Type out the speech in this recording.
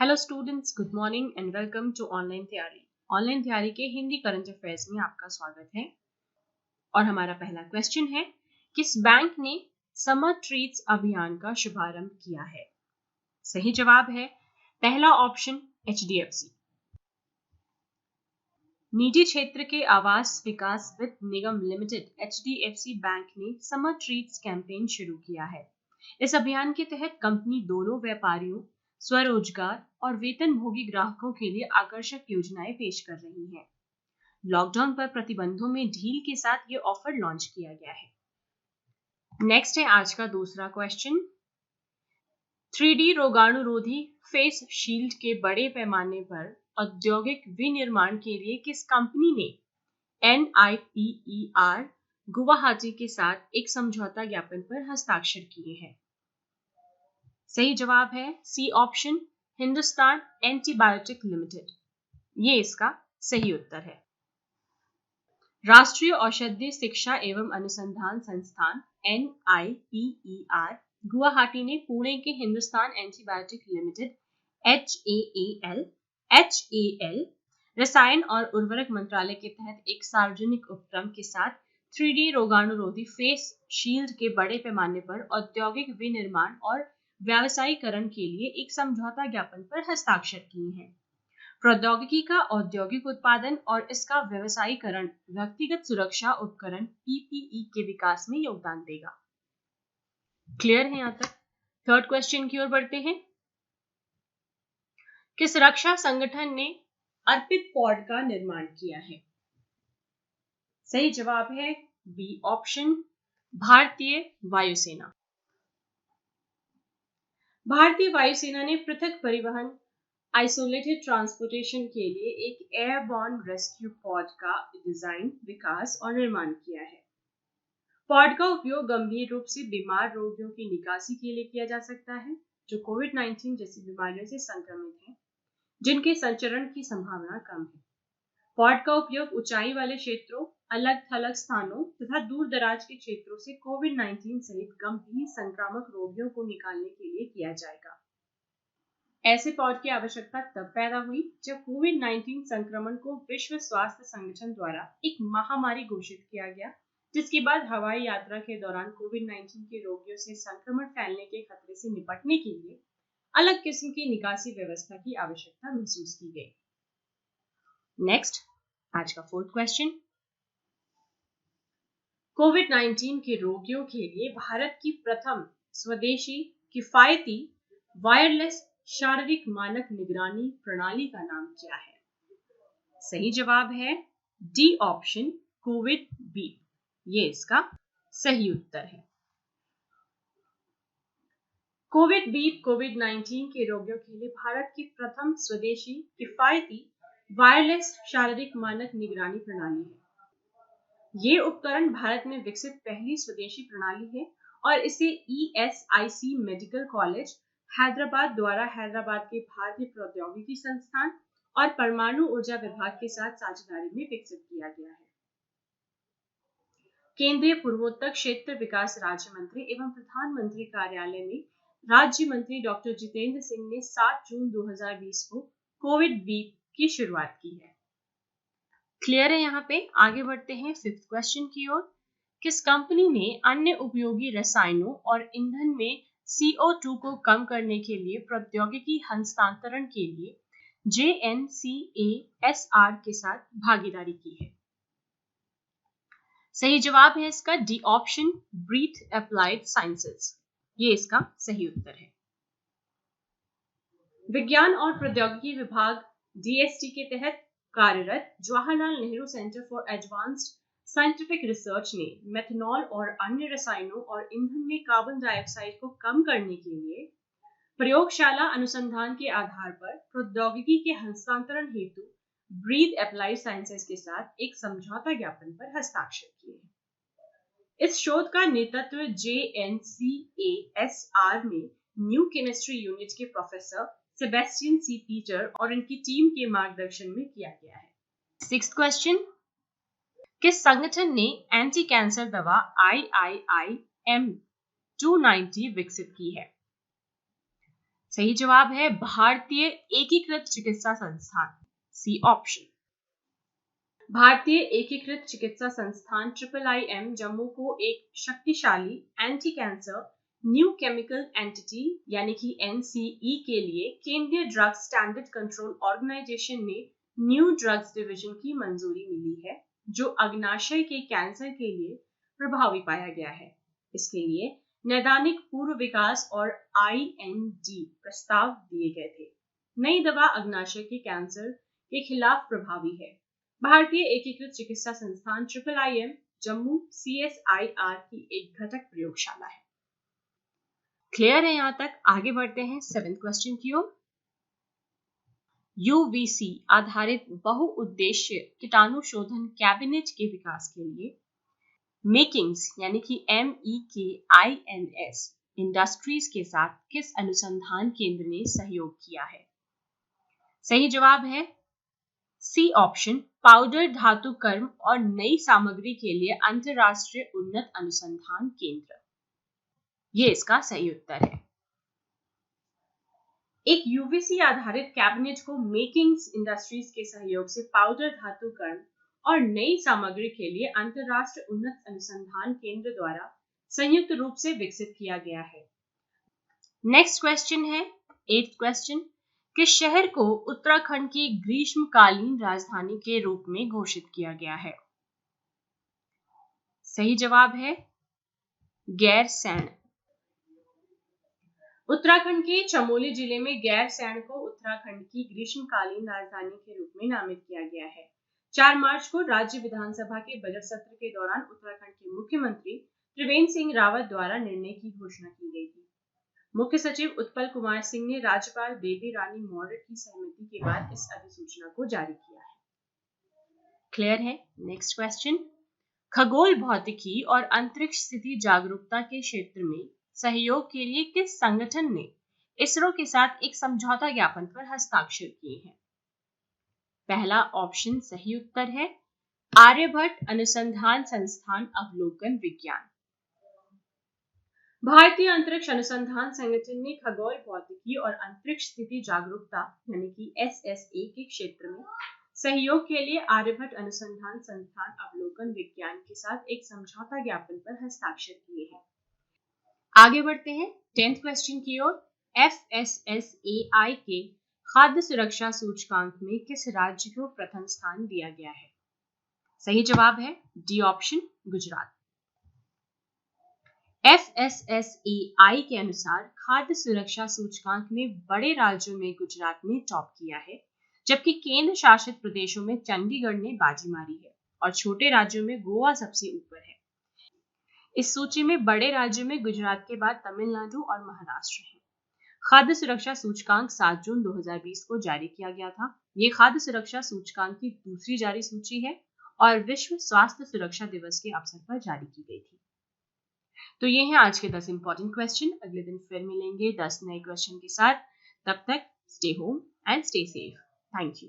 Hello students, good morning and welcome to online तैयारी। Online तैयारी के हिंदी करंट अफेयर्स में आपका स्वागत है। और हमारा पहला क्वेश्चन है, किस बैंक ने समर ट्रीट्स अभियान का शुभारंभ किया है? सही जवाब है पहला ऑप्शन HDFC। निजी क्षेत्र के आवास विकास वित्त निगम लिमिटेड HDFC बैंक ने समर ट्रीट्स कैंपेन शुरू किया है। इस अभियान के तहत कंपनी दोनों व्यापारियों, स्वरोजगार और वेतनभोगी ग्राहकों के लिए आकर्षक योजनाएं पेश कर रही है। लॉकडाउन पर प्रतिबंधों में ढील के साथ ये ऑफर लॉन्च किया गया है। नेक्स्ट है आज का दूसरा क्वेश्चन, 3D रोगाणुरोधी फेस शील्ड के बड़े पैमाने पर औद्योगिक विनिर्माण के लिए किस कंपनी ने NIPER गुवाहाटी के साथ एक समझौता ज्ञापन पर हस्ताक्षर किए हैं? सही जवाब है C option, Hindustan Antibiotic Limited. ये इसका सही उत्तर है। राष्ट्रीय औषधि शिक्षा एवं अनुसंधान संस्थान NIPER गुवाहाटी ने पुणे के हिंदुस्तान एंटीबायोटिक लिमिटेड HAL रसायन और उर्वरक मंत्रालय के तहत एक सार्वजनिक उपक्रम के साथ 3D रोगाणुरोधी फेस शील्ड के बड़े पैमाने पर औद्योगिक विनिर्माण और व्यावसायीकरण के लिए एक समझौता ज्ञापन पर हस्ताक्षर किए हैं। प्रौद्योगिकी का औद्योगिक उत्पादन और इसका व्यावसायीकरण व्यक्तिगत सुरक्षा उपकरण PPE के विकास में योगदान देगा। क्लियर है यहाँ तक? थर्ड क्वेश्चन की ओर बढ़ते हैं। किस रक्षा संगठन ने अर्पित पॉड का निर्माण किया है? सही जवाब है बी ऑप्शन, भारतीय वायुसेना। भारतीय वायुसेना ने पृथक परिवहन आइसोलेटेड ट्रांसपोर्टेशन के लिए एक एयरबॉर्न रेस्क्यू पॉड का डिजाइन, विकास और निर्माण किया है। पॉड का उपयोग गंभीर रूप से बीमार रोगियों की निकासी के लिए किया जा सकता है जो कोविड-19 जैसी बीमारियों से संक्रमित हैं, जिनके संचरण की संभावना कम है। पॉड का उपयोग ऊंचाई वाले क्षेत्रों, अलग-थलग स्थानों तथा दूर दराज के क्षेत्रों से कोविड-19 सहित गंभीर संक्रामक रोगियों को निकालने के लिए किया जाएगा। ऐसे पॉड की आवश्यकता तब पैदा हुई जब कोविड-19 संक्रमण को विश्व स्वास्थ्य संगठन द्वारा एक महामारी घोषित किया गया, जिसके बाद हवाई यात्रा के दौरान कोविड-19 के रोगियों से संक्रमण फैलने के खतरे से निपटने के लिए अलग किस्म की निकासी व्यवस्था की आवश्यकता महसूस की गई। नेक्स्ट, आज का फोर्थ क्वेश्चन, कोविड-19 के रोगियों के लिए भारत की प्रथम स्वदेशी किफायती वायरलेस शारीरिक मानक निगरानी प्रणाली का नाम क्या है? सही जवाब है डी ऑप्शन, कोविड बीप। ये इसका सही उत्तर है। कोविड बीप कोविड-19 के रोगियों के लिए भारत की प्रथम स्वदेशी किफायती वायरलेस शारीरिक मानक निगरानी प्रणाली है। ये उपकरण भारत में विकसित पहली स्वदेशी प्रणाली है और इसे ESIC मेडिकल कॉलेज हैदराबाद द्वारा हैदराबाद के भारतीय प्रौद्योगिकी संस्थान और परमाणु ऊर्जा विभाग के साथ साझेदारी में विकसित किया गया है। केंद्रीय पूर्वोत्तर क्षेत्र विकास राज्य मंत्री एवं प्रधानमंत्री कार्यालय में राज्य मंत्री डॉक्टर जितेंद्र सिंह ने 7 जून 2020 को कोविड बीप की शुरुआत की है। क्लियर है? यहाँ पे आगे बढ़ते हैं फिफ्थ क्वेश्चन की ओर। किस कंपनी ने अन्य उपयोगी रसायनों और ईंधन में CO2 को कम करने के लिए प्रौद्योगिकी हस्तांतरण के लिए JNCASR के साथ भागीदारी की है? सही जवाब है इसका D option, Breath Applied Sciences. ये इसका सही उत्तर है। विज्ञान और प्रौद्योगिकी विभाग DST के तहत कार्यरत Jawaharlal Nehru centre for advanced scientific research ने मेथनॉल और अन्य रसायनों और ईंधन में कार्बन डाइऑक्साइड को कम करने के लिए प्रयोगशाला अनुसंधान के आधार पर प्रौद्योगिकी के हस्तांतरण हेतु ब्रीथ एप्लाइड साइंसेज के साथ एक समझौता ज्ञापन पर हस्ताक्षर किए हैं। इस शोध का नेतृत्व JNCASR में न्यू केमिस्ट्री यूनिट के प्रोफेसर सेबेस्टियन C. पीटर और इनकी टीम के मार्गदर्शन में किया गया है। सिक्स्थ क्वेश्चन, किस संगठन ने एंटी कैंसर दवा IIIM-290 विकसित की है? सही जवाब है भारतीय एकीकृत चिकित्सा संस्थान, सी ऑप्शन। भारतीय एकीकृत चिकित्सा संस्थान IIIM जम्मू को एक शक्तिशाली anti cancer new chemical entity यानी कि NCE के लिए केंद्रीय ड्रग स्टैंडर्ड कंट्रोल ऑर्गेनाइजेशन ने न्यू ड्रग्स डिवीजन की मंजूरी मिली है, जो अग्नाशय के कैंसर के लिए प्रभावी पाया गया है। इसके लिए नैदानिक पूर्व विकास और IND प्रस्ताव दिए गए थे। नई दवा अग्नाशय के कैंसर के खिलाफ प्रभावी है। भारतीय एकीकृत चिकित्सा संस्थान IIIM जम्मू CSIR की एक घटक प्रयोगशाला है। क्लियर है यहां तक? आगे बढ़ते हैं 7th क्वेश्चन की ओर। UVC आधारित बहुउद्देश्य कीटाणुशोधन कैबिनेट के विकास के लिए मेकिंग्स यानी कि MEKINS इंडस्ट्रीज के साथ किस अनुसंधान केंद्र ने सहयोग किया है? सही जवाब है सी ऑप्शन, पाउडर धातु कर्म और नई सामग्री के लिए अंतरराष्ट्रीय उन्नत अनुसंधान केंद्र। ये इसका सही उत्तर है। एक UVC आधारित कैबिनेट को मेकिंग्स इंडस्ट्रीज के सहयोग से पाउडर धातु कर्म और नई सामग्री के लिए अंतरराष्ट्रीय उन्नत अनुसंधान केंद्र द्वारा संयुक्त रूप से विकसित किया गया है। नेक्स्ट क्वेश्चन है 8th क्वेश्चन, किस शहर को उत्तराखंड की ग्रीष्मकालीन राजधानी के रूप में घोषित किया गया है? सही जवाब है गैरसैंण। उत्तराखंड के चमोली जिले में गैरसैंण को उत्तराखंड की ग्रीष्मकालीन राजधानी के रूप में नामित किया गया है। 4 मार्च को राज्य विधानसभा के बजट सत्र के दौरान उत्तराखंड के मुख्यमंत्री त्रिवेंद्र सिंह रावत द्वारा निर्णय की घोषणा की गई थी। मुख्य सचिव उत्पल कुमार सिंह ने राज्यपाल बेबी रानी मौर्य की सहमति के बाद इस अधिसूचना को जारी किया है। क्लियर है? नेक्स्ट क्वेश्चन, खगोल भौतिकी और अंतरिक्ष स्थिति जागरूकता के क्षेत्र में सहयोग के लिए किस संगठन ने इसरो के साथ एक समझौता ज्ञापन पर हस्ताक्षर किए हैं? पहला ऑप्शन सही उत्तर है आर्यभट्ट अनुसंधान संस्थान अवलोकन विज्ञान। भारतीय अंतरिक्ष अनुसंधान संगठन ने खगोल भौतिकी और अंतरिक्ष स्थिति जागरूकता यानी कि SSA के क्षेत्र में सहयोग के लिए आर्यभट्ट अनुसंधान संस्थान अवलोकन विज्ञान के साथ एक समझौता ज्ञापन पर हस्ताक्षर किए हैं। आगे बढ़ते हैं 10th क्वेश्चन की ओर। FSSAI के खाद्य सुरक्षा सूचकांक में किस राज्य को प्रथम स्थान दिया गया है? सही जवाब है डी ऑप्शन, गुजरात। FSSAI के अनुसार खाद्य सुरक्षा सूचकांक में बड़े राज्यों में गुजरात ने टॉप किया है, जबकि केंद्र शासित प्रदेशों में चंडीगढ़ ने बाजी मारी है और छोटे राज्यों में गोवा सबसे ऊपर है। इस सूची में बड़े राज्यों में गुजरात के बाद तमिलनाडु और महाराष्ट्र है। खाद्य सुरक्षा सूचकांक 7 जून 2020 को जारी किया गया था। ये खाद्य सुरक्षा सूचकांक की दूसरी जारी सूची है और विश्व स्वास्थ्य सुरक्षा दिवस के अवसर पर जारी की गई थी। तो ये हैं आज के 10 इंपॉर्टेंट क्वेश्चन। अगले दिन फिर मिलेंगे 10 नए क्वेश्चन के साथ। तब तक stay home and stay safe. Thank you.